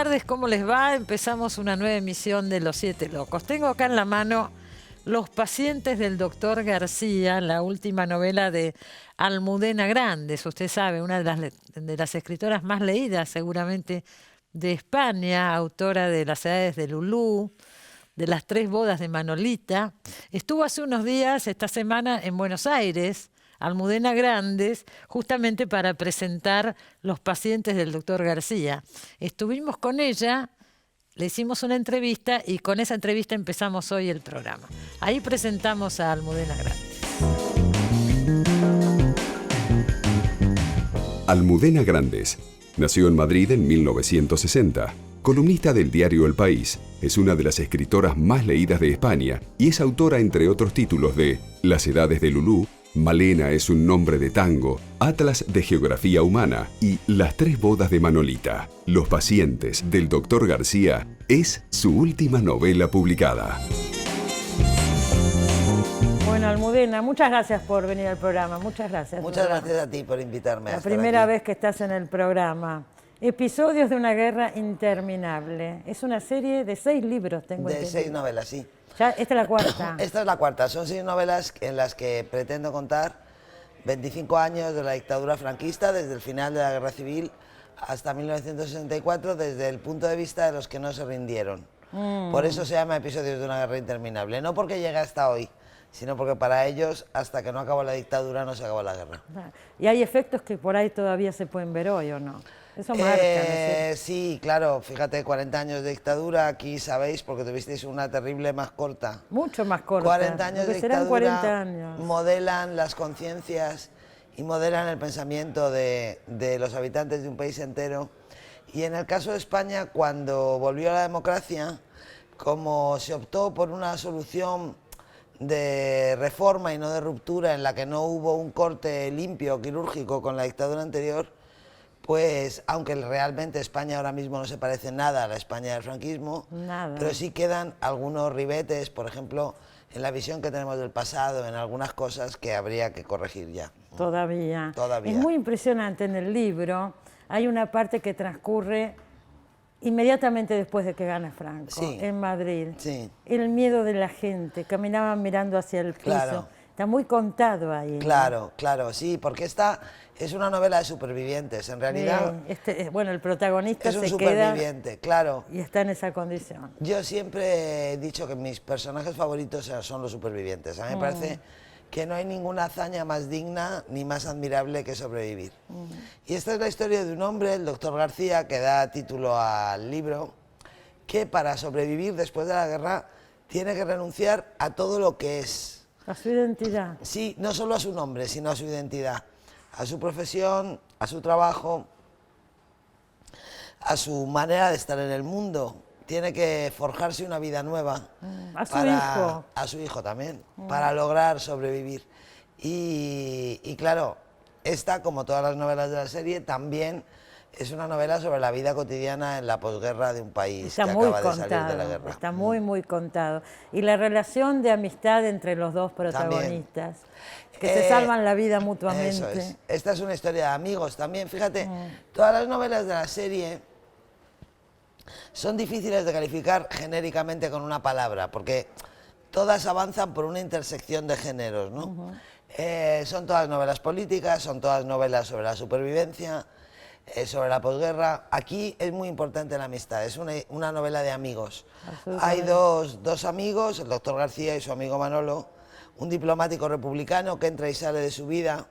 tardes, ¿cómo les va? Empezamos una nueva emisión de Los Siete Locos. Tengo acá en la mano Los pacientes del doctor García, la última novela de Almudena Grandes. Usted sabe, una de las escritoras más leídas seguramente de España, autora de Las edades de Lulú, de Las tres bodas de Manolita. Estuvo hace unos días, esta semana, en Buenos Aires, Almudena Grandes, justamente para presentar Los pacientes del doctor García. Estuvimos con ella, le hicimos una entrevista y con esa entrevista empezamos hoy el programa. Ahí presentamos a Almudena Grandes. Almudena Grandes nació en Madrid en 1960. Columnista del diario El País, es una de las escritoras más leídas de España y es autora, entre otros títulos, de Las edades de Lulú, Malena es un nombre de tango, Atlas de Geografía Humana y Las tres bodas de Manolita. Los pacientes del doctor García es su última novela publicada. Bueno, Almudena, muchas gracias por venir al programa. Muchas gracias. Muchas gracias a ti por invitarme. La primera vez que estás en el programa. Episodios de una guerra interminable. Es una serie de 6 libros, tengo entendido. De 6 novelas, sí. Ya, esta es la cuarta. Esta es la cuarta. Son 6 novelas en las que pretendo contar 25 años de la dictadura franquista, desde el final de la Guerra Civil hasta 1964, desde el punto de vista de los que no se rindieron. Por eso se llama Episodios de una guerra interminable. No porque llegue hasta hoy, sino porque para ellos, hasta que no acabó la dictadura, no se acabó la guerra. Y hay efectos que por ahí todavía se pueden ver hoy, ¿o no? Eso marca, ¿no es cierto? Sí, claro, fíjate, 40 años de dictadura, aquí sabéis, porque tuvisteis una terrible más corta. Mucho más corta. 40 años de dictadura 40 años. Modelan las conciencias y modelan el pensamiento de los habitantes de un país entero. Y en el caso de España, cuando volvió a la democracia, como se optó por una solución de reforma y no de ruptura, en la que no hubo un corte limpio, quirúrgico, con la dictadura anterior, pues, aunque realmente España ahora mismo no se parece nada a la España del franquismo, pero sí quedan algunos ribetes, por ejemplo, en la visión que tenemos del pasado, en algunas cosas que habría que corregir ya. Todavía. Es muy impresionante en el libro. Hay una parte que transcurre inmediatamente después de que gana Franco, sí, en Madrid. Sí. El miedo de la gente, caminaban mirando hacia el piso. Claro. Está muy contado ahí. Claro, ¿no? claro, sí, porque esta es una novela de supervivientes, en realidad. Bueno, el protagonista es un se superviviente, queda claro. y está en esa condición. Yo siempre he dicho que mis personajes favoritos son los supervivientes. A mí me parece que no hay ninguna hazaña más digna ni más admirable que sobrevivir. Y esta es la historia de un hombre, el doctor García, que da título al libro, que para sobrevivir después de la guerra tiene que renunciar a todo lo que es. A su identidad. Sí, no solo a su nombre, sino a su identidad, a su profesión, a su trabajo, a su manera de estar en el mundo. Tiene que forjarse una vida nueva. A su hijo. A su hijo también, para lograr sobrevivir. Y claro, esta, como todas las novelas de la serie, también es una novela sobre la vida cotidiana en la posguerra de un país que acaba de salir de la guerra. Está muy, muy contado. Y la relación de amistad entre los dos protagonistas, que se salvan la vida mutuamente. Eso es. Esta es una historia de amigos también. Fíjate, todas las novelas de la serie son difíciles de calificar genéricamente con una palabra, porque todas avanzan por una intersección de géneros, ¿no? Son todas novelas políticas, son todas novelas sobre la supervivencia, sobre la posguerra. Aquí es muy importante la amistad, es una novela de amigos. Hay dos amigos, el doctor García y su amigo Manolo, un diplomático republicano que entra y sale de su vida,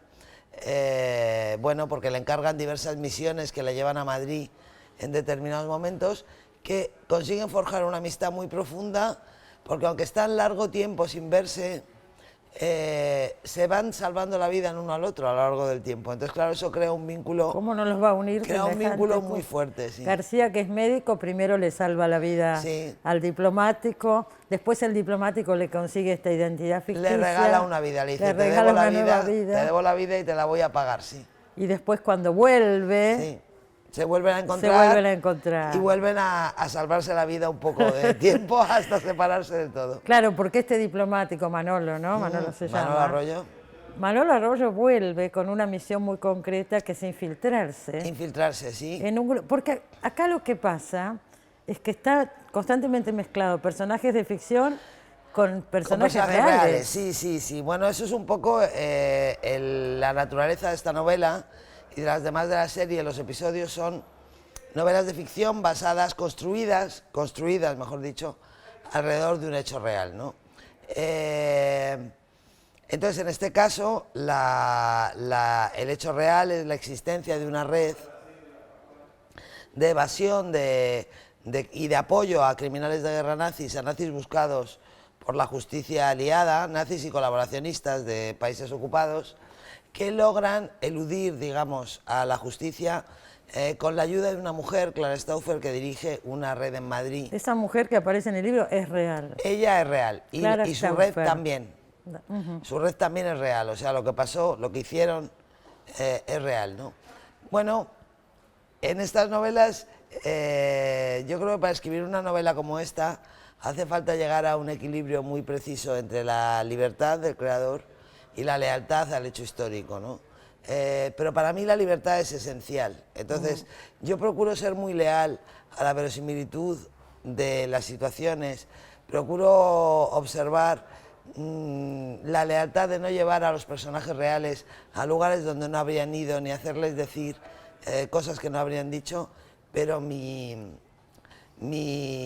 bueno, porque le encargan diversas misiones que le llevan a Madrid en determinados momentos, que consiguen forjar una amistad muy profunda, porque aunque están largo tiempo sin verse, se van salvando la vida en uno al otro a lo largo del tiempo. Entonces, claro, eso crea un vínculo. ¿Cómo no los va a unir? Crea un vínculo muy fuerte, sí. García, que es médico, primero le salva la vida al diplomático, después el diplomático le consigue esta identidad ficticia. Le regala una vida, le dice, te debo la vida y te la voy a pagar, sí. Y después cuando vuelve... Sí. Se vuelven a encontrar. Y vuelven a salvarse la vida un poco de tiempo hasta separarse de todo. Claro, porque este diplomático, Manolo, ¿no? Manolo se llama. Manolo Arroyo. Manolo Arroyo vuelve con una misión muy concreta que es infiltrarse. Infiltrarse, sí. En un porque acá lo que pasa es que está constantemente mezclado personajes de ficción con personajes reales. Sí, sí, sí. Bueno, eso es un poco la naturaleza de esta novela, y de las demás de la serie. Los episodios son novelas de ficción basadas, construidas, mejor dicho, alrededor de un hecho real, ¿no? Entonces, en este caso, el hecho real es la existencia de una red de evasión y de apoyo a criminales de guerra nazis, a nazis buscados por la justicia aliada, nazis y colaboracionistas de países ocupados, que logran eludir, digamos, a la justicia con la ayuda de una mujer, Clara Stauffer, que dirige una red en Madrid. Esa mujer que aparece en el libro es real. Ella es real, y su red también. Uh-huh. Su red también es real, o sea, lo que pasó, lo que hicieron es real, ¿no? Bueno, en estas novelas, yo creo que para escribir una novela como esta hace falta llegar a un equilibrio muy preciso entre la libertad del creador y la lealtad al hecho histórico, ¿no? Pero para mí la libertad es esencial. Entonces, yo procuro ser muy leal a la verosimilitud de las situaciones, procuro observar la lealtad de no llevar a los personajes reales a lugares donde no habrían ido, ni hacerles decir cosas que no habrían dicho, pero mi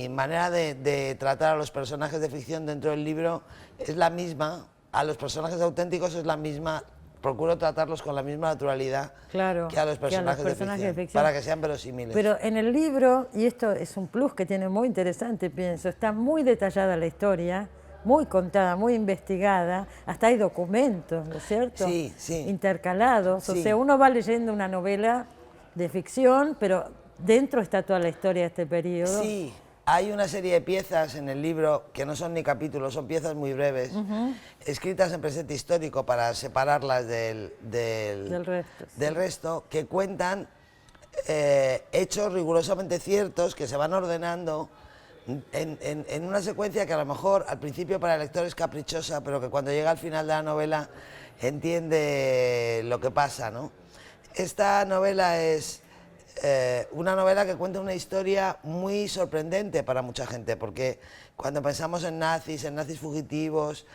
manera de tratar a los personajes de ficción dentro del libro es la misma, a los personajes auténticos es la misma. Procuro tratarlos con la misma naturalidad que a los personajes de ficción, para que sean verosímiles. Pero en el libro, y esto es un plus que tiene muy interesante, pienso, está muy detallada la historia, muy contada, muy investigada, hasta hay documentos, ¿no es cierto? Sí, sí. Intercalados, Sí. O sea, uno va leyendo una novela de ficción, pero dentro está toda la historia de este periodo. Sí. Hay una serie de piezas en el libro que no son ni capítulos, son piezas muy breves, escritas en presente histórico para separarlas del resto, que cuentan hechos rigurosamente ciertos que se van ordenando en una secuencia que a lo mejor al principio para el lector es caprichosa, pero que cuando llega al final de la novela entiende lo que pasa, ¿no? Esta novela es una novela que cuenta una historia muy sorprendente para mucha gente, porque cuando pensamos en nazis fugitivos,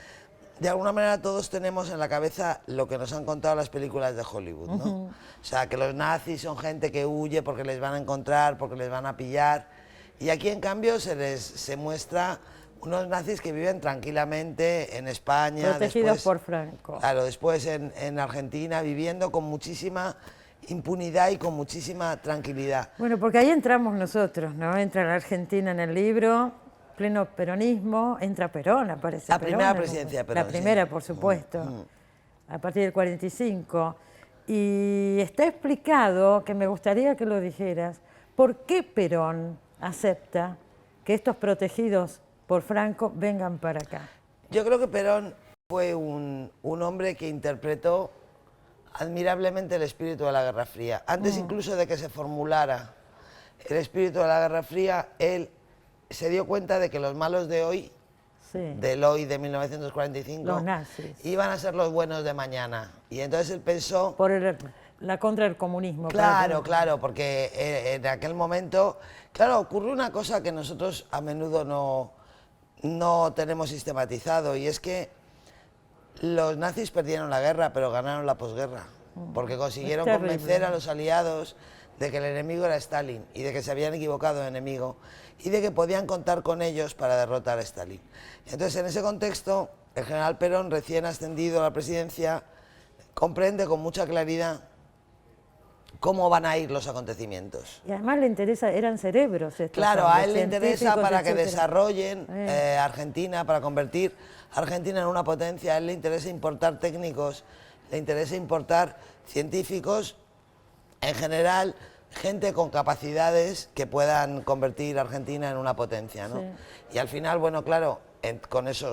de alguna manera todos tenemos en la cabeza lo que nos han contado las películas de Hollywood, ¿no? O sea, que los nazis son gente que huye porque les van a encontrar, porque les van a pillar, y aquí en cambio se muestra unos nazis que viven tranquilamente en España, protegidos por Franco. Claro, después en Argentina, viviendo con muchísima impunidad y con muchísima tranquilidad. Bueno, porque ahí entramos nosotros, ¿no? Entra la Argentina en el libro, pleno peronismo, entra Perón, aparece la Perón. Primera presidencia de Perón. La primera, por supuesto, a partir del 45. Y está explicado, que me gustaría que lo dijeras, ¿por qué Perón acepta que estos protegidos por Franco vengan para acá? Yo creo que Perón fue un hombre que interpretó admirablemente el espíritu de la Guerra Fría. Antes incluso de que se formulara el espíritu de la Guerra Fría, él se dio cuenta de que los malos de hoy, del hoy de 1945, los nazis, iban a ser los buenos de mañana. Y entonces él pensó... Por la contra del comunismo. Claro, claro, porque en aquel momento, claro, ocurrió una cosa que nosotros a menudo no tenemos sistematizado, y es que los nazis perdieron la guerra, pero ganaron la posguerra, porque consiguieron convencer a los aliados de que el enemigo era Stalin y de que se habían equivocado de enemigo y de que podían contar con ellos para derrotar a Stalin. Entonces, en ese contexto, el general Perón, recién ascendido a la presidencia, comprende con mucha claridad cómo van a ir los acontecimientos. Y además le interesa, eran cerebros estos. Claro, a él le interesa para que desarrollen Argentina, para convertir a Argentina en una potencia. A él le interesa importar técnicos, le interesa importar científicos, en general, gente con capacidades que puedan convertir a Argentina en una potencia, ¿no? Y al final, bueno, claro,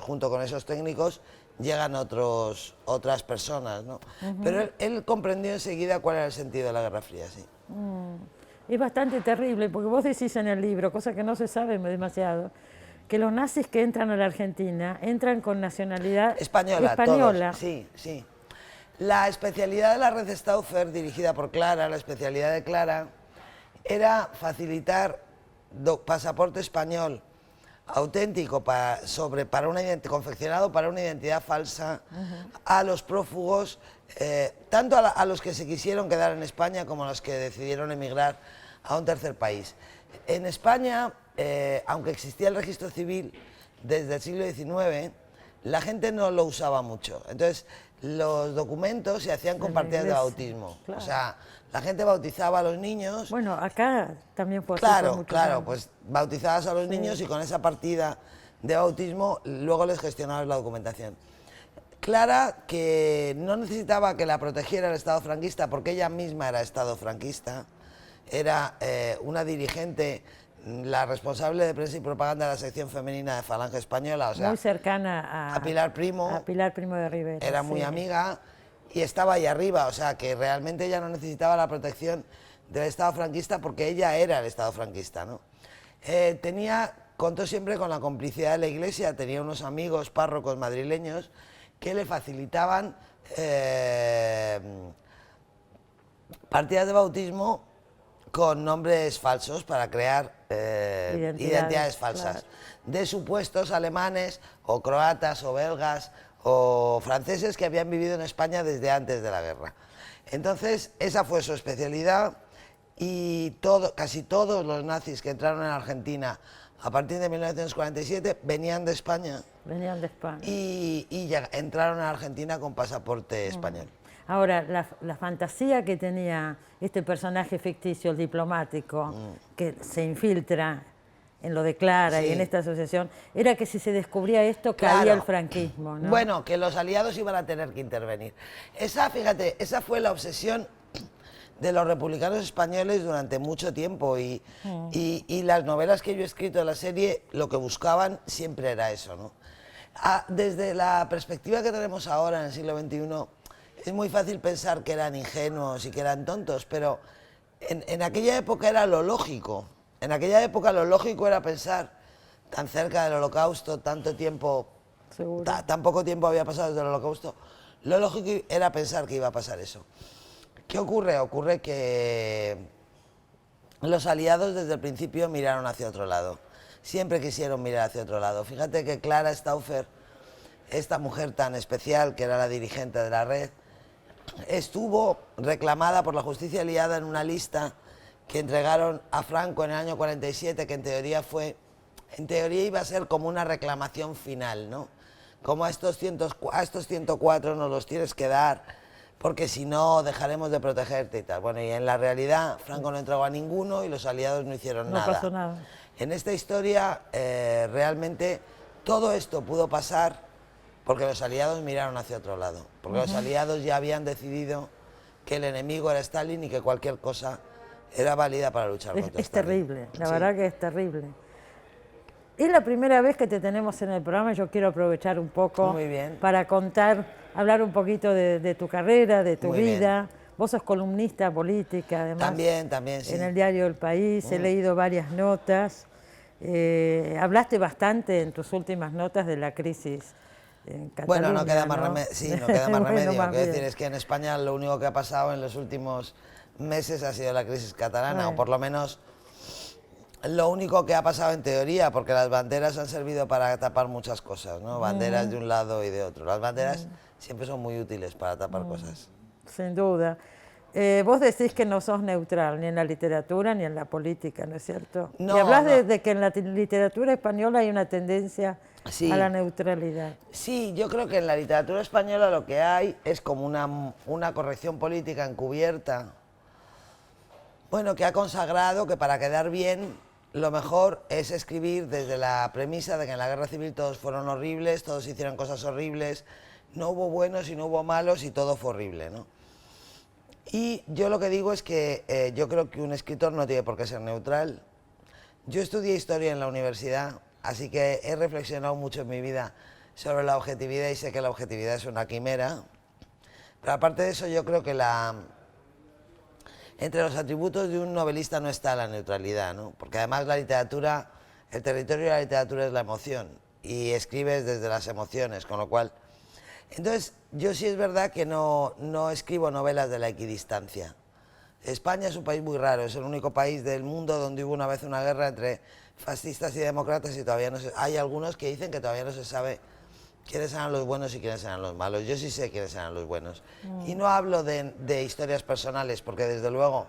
junto con esos técnicos llegan otras personas, ¿no? Pero él comprendió enseguida cuál era el sentido de la Guerra Fría, sí. Es bastante terrible, porque vos decís en el libro, cosa que no se sabe demasiado, que los nazis que entran a la Argentina entran con nacionalidad española. Todos. Sí, sí. La especialidad de la red Stauffer, dirigida por Clara, la especialidad de Clara, era facilitar pasaporte español auténtico confeccionado para una identidad falsa a los prófugos, tanto a los que se quisieron quedar en España como a los que decidieron emigrar a un tercer país. En España, aunque existía el registro civil desde el siglo XIX, la gente no lo usaba mucho. Entonces, los documentos se hacían con partidas de bautismo. Claro. O sea, la gente bautizaba a los niños. Bueno, acá también fue así. Claro, pues bautizabas a los niños y con esa partida de bautismo luego les gestionabas la documentación. Clara, que no necesitaba que la protegiera el Estado franquista porque ella misma era Estado franquista, era una dirigente, la responsable de prensa y propaganda de la sección femenina de Falange Española, o sea, muy cercana a Pilar Primo. A Pilar Primo de Rivera. Era muy amiga y estaba ahí arriba, o sea, que realmente ella no necesitaba la protección del Estado franquista porque ella era el Estado franquista, ¿no? Contó siempre con la complicidad de la Iglesia, tenía unos amigos párrocos madrileños que le facilitaban partidas de bautismo con nombres falsos para crear identidades falsas, claro, de supuestos alemanes o croatas o belgas o franceses que habían vivido en España desde antes de la guerra. Entonces, esa fue su especialidad y casi todos los nazis que entraron en Argentina a partir de 1947 venían de España. Venían de España. Y ya entraron a Argentina con pasaporte español. Ahora, la fantasía que tenía este personaje ficticio, el diplomático, que se infiltra en lo de Clara y en esta asociación, era que si se descubría esto, caía el franquismo, ¿no? Bueno, que los aliados iban a tener que intervenir. Fíjate, esa fue la obsesión de los republicanos españoles durante mucho tiempo y las novelas que yo he escrito en la serie, lo que buscaban siempre era eso, ¿no? Desde la perspectiva que tenemos ahora en el siglo XXI, es muy fácil pensar que eran ingenuos y que eran tontos, pero en aquella época era lo lógico. En aquella época lo lógico era pensar tan cerca del Holocausto, tanto tiempo, tan poco tiempo había pasado desde el Holocausto, lo lógico era pensar que iba a pasar eso. ¿Qué ocurre? Ocurre que los aliados desde el principio miraron hacia otro lado. Siempre quisieron mirar hacia otro lado. Fíjate que Clara Stauffer, esta mujer tan especial que era la dirigente de la red, estuvo reclamada por la justicia aliada en una lista que entregaron a Franco en el año 47, que en teoría iba a ser como una reclamación final, ¿no? Como a estos 104 nos los tienes que dar, porque si no dejaremos de protegerte y tal. Bueno, y en la realidad Franco no entregó a ninguno y los aliados no hicieron nada. No pasó nada. En esta historia realmente todo esto pudo pasar porque los aliados miraron hacia otro lado, porque los aliados ya habían decidido que el enemigo era Stalin y que cualquier cosa era válida para luchar contra Stalin. Es terrible, la verdad que es terrible. Es la primera vez que te tenemos en el programa y yo quiero aprovechar un poco para hablar un poquito de tu carrera, de tu vida. Vos sos columnista política, además. También, sí. En el diario El País, he leído varias notas. Hablaste bastante en tus últimas notas de la crisis en Cataluña. Bueno, no queda más remedio. Sí, no queda más remedio. Quiero decir, es que en España lo único que ha pasado en los últimos meses ha sido la crisis catalana, o por lo menos lo único que ha pasado en teoría, porque las banderas han servido para tapar muchas cosas, ¿no? Banderas de un lado y de otro. Las banderas siempre son muy útiles para tapar cosas. Sin duda. Vos decís que no sos neutral ni en la literatura ni en la política, ¿no es cierto? No, y hablas de que en la literatura española hay una tendencia a la neutralidad. Sí, yo creo que en la literatura española lo que hay es como una corrección política encubierta, bueno, que ha consagrado que para quedar bien lo mejor es escribir desde la premisa de que en la guerra civil todos fueron horribles, todos hicieron cosas horribles, no hubo buenos y no hubo malos y todo fue horrible, ¿no? Y yo lo que digo es que yo creo que un escritor no tiene por qué ser neutral. Yo estudié historia en la universidad, así que he reflexionado mucho en mi vida sobre la objetividad y sé que la objetividad es una quimera. Pero aparte de eso, yo creo que entre los atributos de un novelista no está la neutralidad, ¿no? Porque además la literatura, el territorio de la literatura es la emoción y escribes desde las emociones, con lo cual Entonces, yo sí es verdad que no escribo novelas de la equidistancia. España es un país muy raro, es el único país del mundo donde hubo una vez una guerra entre fascistas y demócratas y todavía no se... Hay algunos que dicen que todavía no se sabe quiénes eran los buenos y quiénes eran los malos. Yo sí sé quiénes eran los buenos. Y no hablo de historias personales, porque desde luego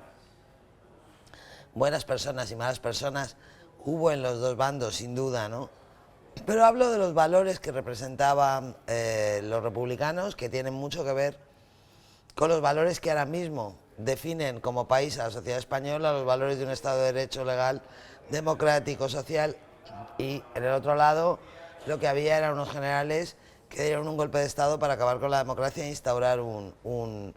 buenas personas y malas personas hubo en los dos bandos, sin duda, ¿no? Pero hablo de los valores que representaban los republicanos, que tienen mucho que ver con los valores que ahora mismo definen como país a la sociedad española, los valores de un Estado de Derecho legal, democrático, social, y en el otro lado lo que había eran unos generales que dieron un golpe de Estado para acabar con la democracia e instaurar un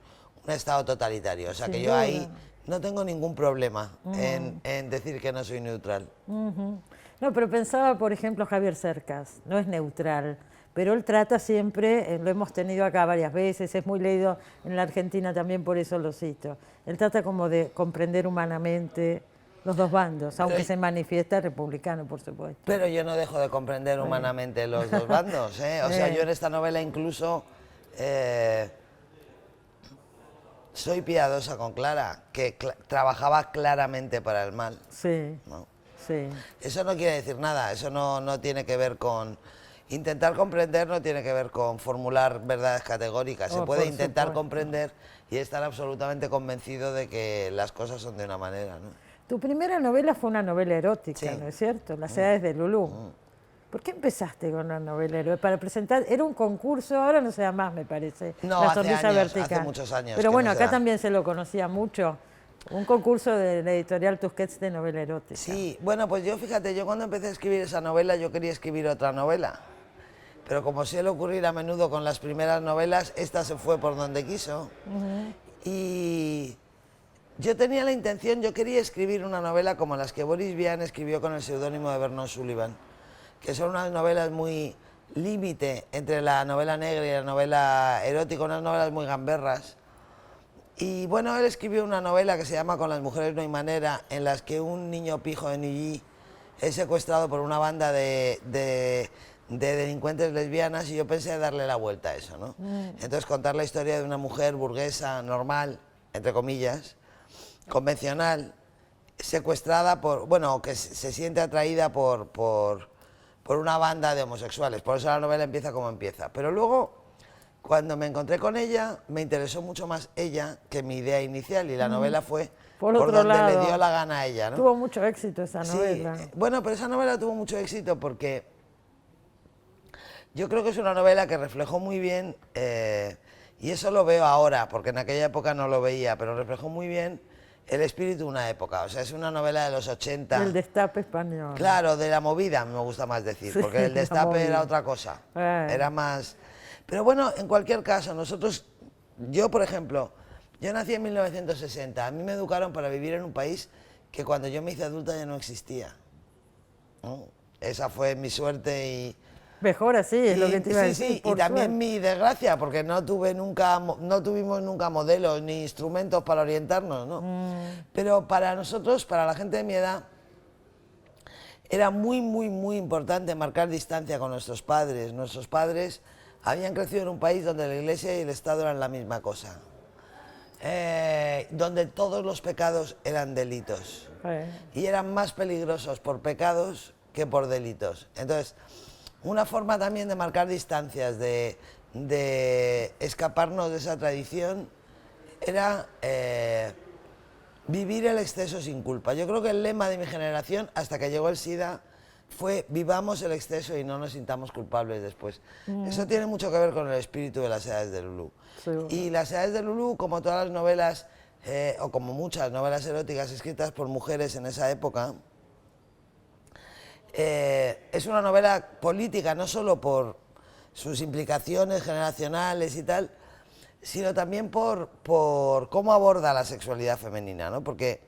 Estado totalitario. O sea que yo ahí no tengo ningún problema en decir que no soy neutral. No, pero pensaba, por ejemplo, Javier Cercas, no es neutral, pero él trata siempre, lo hemos tenido acá varias veces, es muy leído en la Argentina también, por eso lo cito. Él trata como de comprender humanamente los dos bandos, aunque se manifiesta republicano, por supuesto. Pero yo no dejo de comprender humanamente los dos bandos, ¿eh? O sea, yo en esta novela incluso soy piadosa con Clara, que trabajaba claramente para el mal. Sí, ¿no? sí. Eso no quiere decir nada, eso no tiene que ver con... Intentar comprender no tiene que ver con formular verdades categóricas. Se puede intentar comprender y estar absolutamente convencido de que las cosas son de una manera, ¿no? Tu primera novela fue una novela erótica, Sí. ¿no es cierto? Las edades de Lulú. ¿Por qué empezaste con una novela erótica? Para presentar, era un concurso, ahora no se da más, me parece. No, La hace sonrisa años, vertical. hace muchos años Pero que bueno, no se acá da. también se lo conocía mucho. Un concurso de la editorial Tusquets de novela erótica. Sí, bueno, pues yo fíjate, yo cuando empecé a escribir esa novela, yo quería escribir otra novela. Pero como suele ocurrir a menudo con las primeras novelas, esta se fue por donde quiso. Y yo tenía la intención, yo quería escribir una novela como las que Boris Vian escribió con el seudónimo de Vernon Sullivan, que son unas novelas muy límite entre la novela negra y la novela erótica, unas novelas muy gamberras. Y bueno, él escribió una novela que se llama Con las mujeres no hay manera, en las que un niño pijo de Neuilly es secuestrado por una banda de delincuentes lesbianas, y yo pensé darle la vuelta a eso, ¿no? Entonces contar la historia de una mujer burguesa, normal, entre comillas, convencional, secuestrada por, bueno, que se siente atraída por una banda de homosexuales. Por eso la novela empieza como empieza. Pero luego, cuando me encontré con ella, me interesó mucho más ella que mi idea inicial, y la novela fue por donde le dio la gana a ella, ¿no? Tuvo mucho éxito esa novela. Sí, bueno, pero esa novela tuvo mucho éxito porque yo creo que es una novela que reflejó muy bien, y eso lo veo ahora, porque en aquella época no lo veía, pero reflejó muy bien el espíritu de una época. O sea, es una novela de los 80. El destape español. Claro, de la movida, me gusta más decir, Sí, porque el destape era otra cosa. Era más... Pero bueno, en cualquier caso, nosotros... Yo, por ejemplo, yo nací en 1960. A mí me educaron para vivir en un país que cuando yo me hice adulta ya no existía, ¿no? Esa fue mi suerte y... Mejor así, es lo que te iba a decir. Sí, y también mi desgracia, porque no tuvimos nunca modelos ni instrumentos para orientarnos, ¿no? Pero para nosotros, para la gente de mi edad, era muy, muy, muy importante marcar distancia con nuestros padres. Nuestros padres habían crecido en un país donde la Iglesia y el Estado eran la misma cosa, donde todos los pecados eran delitos, y eran más peligrosos por pecados que por delitos. Entonces, una forma también de marcar distancias, de escaparnos de esa tradición, era vivir el exceso sin culpa. Yo creo que el lema de mi generación, hasta que llegó el SIDA, fue vivamos el exceso y no nos sintamos culpables después. Eso tiene mucho que ver con el espíritu de las edades de Lulú. Y las edades de Lulú, como todas las novelas, o como muchas novelas eróticas escritas por mujeres en esa época, es una novela política, no solo por sus implicaciones generacionales y tal, sino también por cómo aborda la sexualidad femenina, ¿no? Porque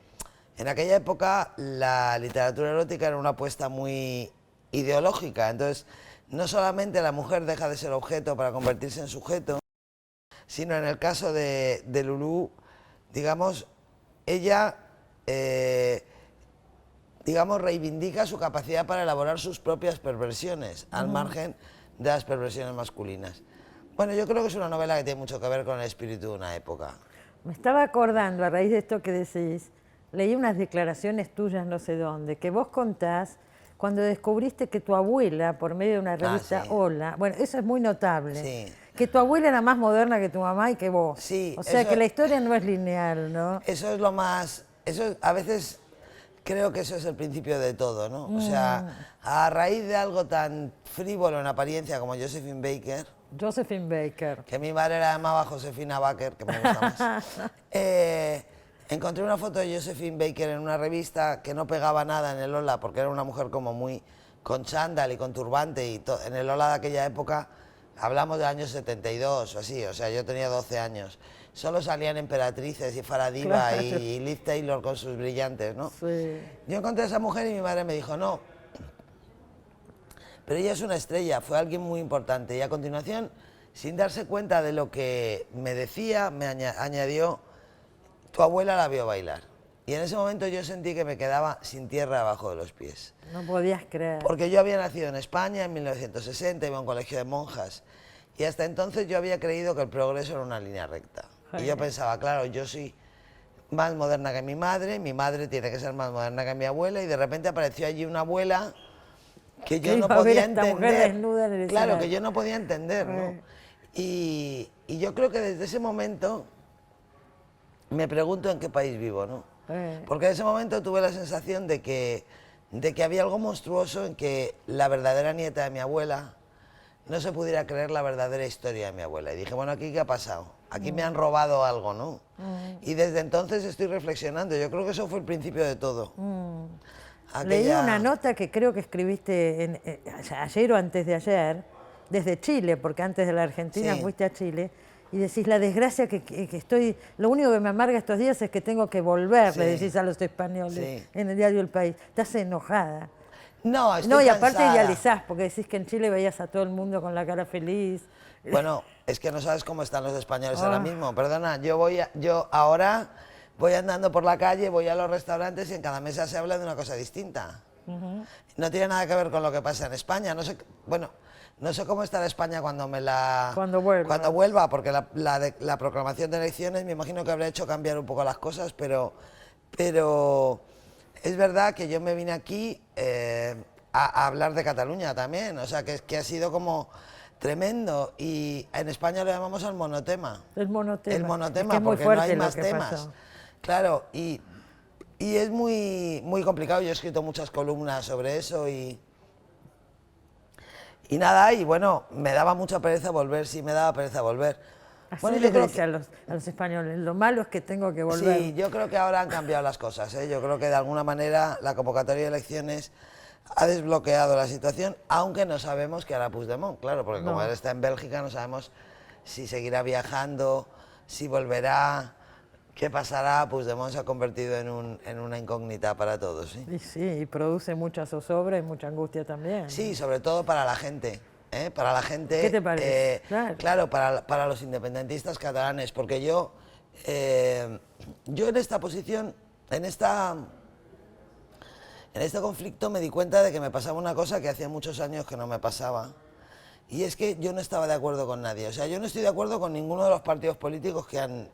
en aquella época la literatura erótica era una apuesta muy ideológica. Entonces, no solamente la mujer deja de ser objeto para convertirse en sujeto, sino en el caso de Lulú, digamos, ella reivindica su capacidad para elaborar sus propias perversiones, al margen de las perversiones masculinas. Bueno, yo creo que es una novela que tiene mucho que ver con el espíritu de una época. Me estaba acordando, a raíz de esto que decís, leí unas declaraciones tuyas no sé dónde, que vos contás cuando descubriste que tu abuela, por medio de una revista sí. Hola, bueno, eso es muy notable, Sí. que tu abuela era más moderna que tu mamá y que vos. Sí, o sea eso- que la historia no es lineal, ¿no? Eso es lo más... Eso a veces creo que eso es el principio de todo, ¿no? O sea, a raíz de algo tan frívolo en apariencia como Josephine Baker, Josephine Baker. que mi madre la llamaba Josefina Baker, que me gusta más, encontré una foto de Josephine Baker en una revista que no pegaba nada en el Hola, porque era una mujer como muy con chándal y con turbante, y en el Hola de aquella época, hablamos del año 72 o así, o sea, yo tenía 12 años. Solo salían Emperatrices y Farah Diva Claro. y Liz Taylor con sus brillantes, ¿no? Sí. Yo encontré a esa mujer y mi madre me dijo, no, pero ella es una estrella, fue alguien muy importante. Y a continuación, sin darse cuenta de lo que me decía, me añadió, tu abuela la vio bailar. Y en ese momento yo sentí que me quedaba sin tierra abajo de los pies. No podías creer. Porque yo había nacido en España en 1960, iba a un colegio de monjas. Y hasta entonces yo había creído que el progreso era una línea recta. Y yo pensaba, claro, yo soy más moderna que mi madre tiene que ser más moderna que mi abuela, y de repente apareció allí una abuela que yo Que no iba a ver podía a esta mujer entender. desnuda en el Claro, escenario. que yo no podía entender, ¿no? Y yo creo que desde ese momento me pregunto en qué país vivo, ¿no? Porque en ese momento tuve la sensación de que había algo monstruoso en que la verdadera nieta de mi abuela no se pudiera creer la verdadera historia de mi abuela. Y dije, bueno, ¿aquí qué ha pasado? Aquí me han robado algo, ¿no? Y desde entonces estoy reflexionando. Yo creo que eso fue el principio de todo. Leí una nota que creo que escribiste ayer o antes de ayer, desde Chile, porque antes de la Argentina Sí. fuiste a Chile, y decís, la desgracia que estoy, lo único que me amarga estos días es que tengo que volver, Sí. le decís a los españoles Sí. en el diario El País. Estás enojada. No, estoy No, y aparte cansada. idealizás, porque decís que en Chile veías a todo el mundo con la cara feliz. Bueno, es que no sabes cómo están los españoles ahora mismo. Perdona, yo ahora voy andando por la calle, voy a los restaurantes y en cada mesa se habla de una cosa distinta. No tiene nada que ver con lo que pasa en España. No sé, bueno, no sé cómo estará España cuando vuelva, porque la proclamación de elecciones me imagino que habrá hecho cambiar un poco las cosas, pero es verdad que yo me vine aquí a hablar de Cataluña también, o sea, que ha sido como tremendo, y en España lo llamamos el monotema. El monotema. El monotema, Es que es muy porque no hay fuerte lo más que temas. pasó. Claro, y es muy, muy complicado. Yo he escrito muchas columnas sobre eso y nada, y bueno, me daba mucha pereza volver, sí me daba pereza volver. Así Bueno, yo les creo decía a los españoles, lo malo es que tengo que volver. Sí, yo creo que ahora han cambiado las cosas, ¿eh? Yo creo que de alguna manera la convocatoria de elecciones ha desbloqueado la situación, aunque no sabemos qué hará Puigdemont, claro, porque como él está en Bélgica no sabemos si seguirá viajando, si volverá, qué pasará. Puigdemont se ha convertido en una incógnita para todos, ¿sí? Y sí, y produce mucha zozobra y mucha angustia también. Sí, sobre todo para la gente. Para la gente. ¿Qué te parece? Claro, para los independentistas catalanes, porque yo en esta posición, en este conflicto me di cuenta de que me pasaba una cosa que hacía muchos años que no me pasaba, y es que yo no estaba de acuerdo con nadie. O sea, yo no estoy de acuerdo con ninguno de los partidos políticos que han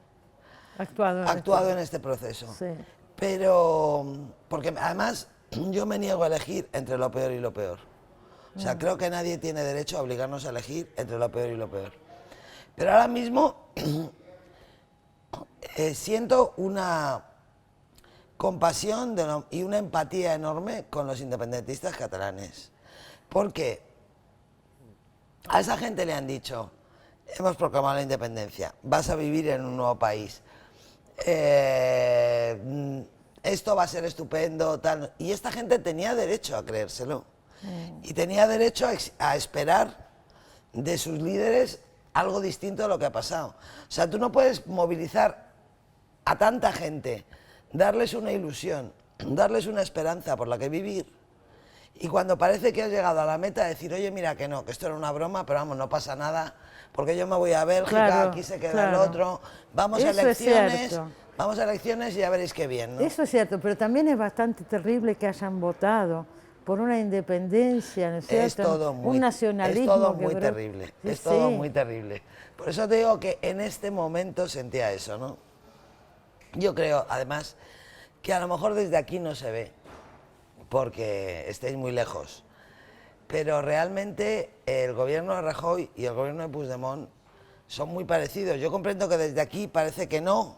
actuado en este proceso. Sí. Pero, porque además yo me niego a elegir entre lo peor y lo peor. O sea, creo que nadie tiene derecho a obligarnos a elegir entre lo peor y lo peor. Pero ahora mismo siento una compasión y una empatía enorme con los independentistas catalanes. Porque a esa gente le han dicho, hemos proclamado la independencia, vas a vivir en un nuevo país, esto va a ser estupendo, tal. Y esta gente tenía derecho a creérselo. Y tenía derecho a esperar de sus líderes algo distinto de lo que ha pasado. O sea, tú no puedes movilizar a tanta gente, darles una ilusión, darles una esperanza por la que vivir, y cuando parece que has llegado a la meta decir, oye, mira que no, que esto era una broma, pero vamos, no pasa nada, porque yo me voy a Bélgica, Claro, aquí se queda claro. el otro, vamos a Eso es elecciones, cierto. vamos a elecciones y ya veréis qué bien, ¿no? Eso es cierto, pero también es bastante terrible que hayan votado, por una independencia, ¿no es cierto? Es todo muy, un nacionalismo. es todo que muy bro- terrible, Sí, es todo sí. muy terrible. Por eso te digo que en este momento sentía eso, ¿no? Yo creo, además, que a lo mejor desde aquí no se ve, porque estéis muy lejos. Pero realmente el gobierno de Rajoy y el gobierno de Puigdemont son muy parecidos. Yo comprendo que desde aquí parece que no,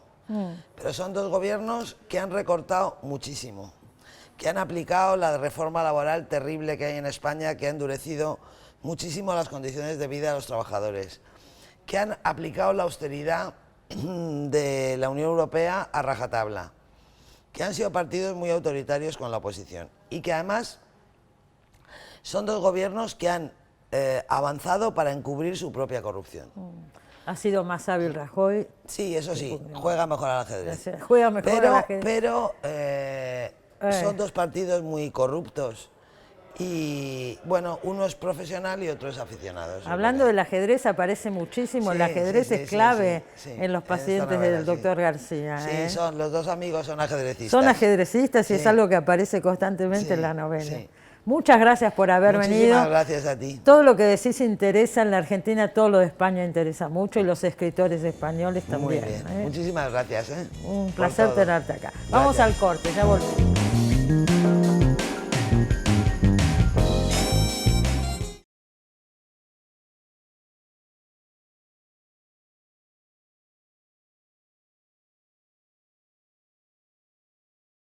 pero son dos gobiernos que han recortado muchísimo, que han aplicado la reforma laboral terrible que hay en España, que ha endurecido muchísimo las condiciones de vida de los trabajadores, que han aplicado la austeridad de la Unión Europea a rajatabla, que han sido partidos muy autoritarios con la oposición y que además son dos gobiernos que han avanzado para encubrir su propia corrupción. Ha sido más hábil Rajoy. Sí, eso sí, juega mejor al ajedrez. Juega mejor al ajedrez. Pero son dos partidos muy corruptos y, bueno, uno es profesional y otro es aficionado. Hablando del ajedrez, aparece muchísimo. El Sí, ajedrez sí, es sí, clave sí, en los esta pacientes novela, del sí. doctor García. Sí, los dos amigos son ajedrecistas. Son ajedrecistas y es Sí. algo que aparece constantemente Sí, en la novela. sí. Muchas gracias por haber venido. Muchísimas gracias a ti. Todo lo que decís interesa en la Argentina, todo lo de España interesa mucho y los escritores españoles Muy también. bien, ¿eh? muchísimas gracias. Un por placer todo. tenerte acá. Vamos Gracias. al corte, ya volvemos.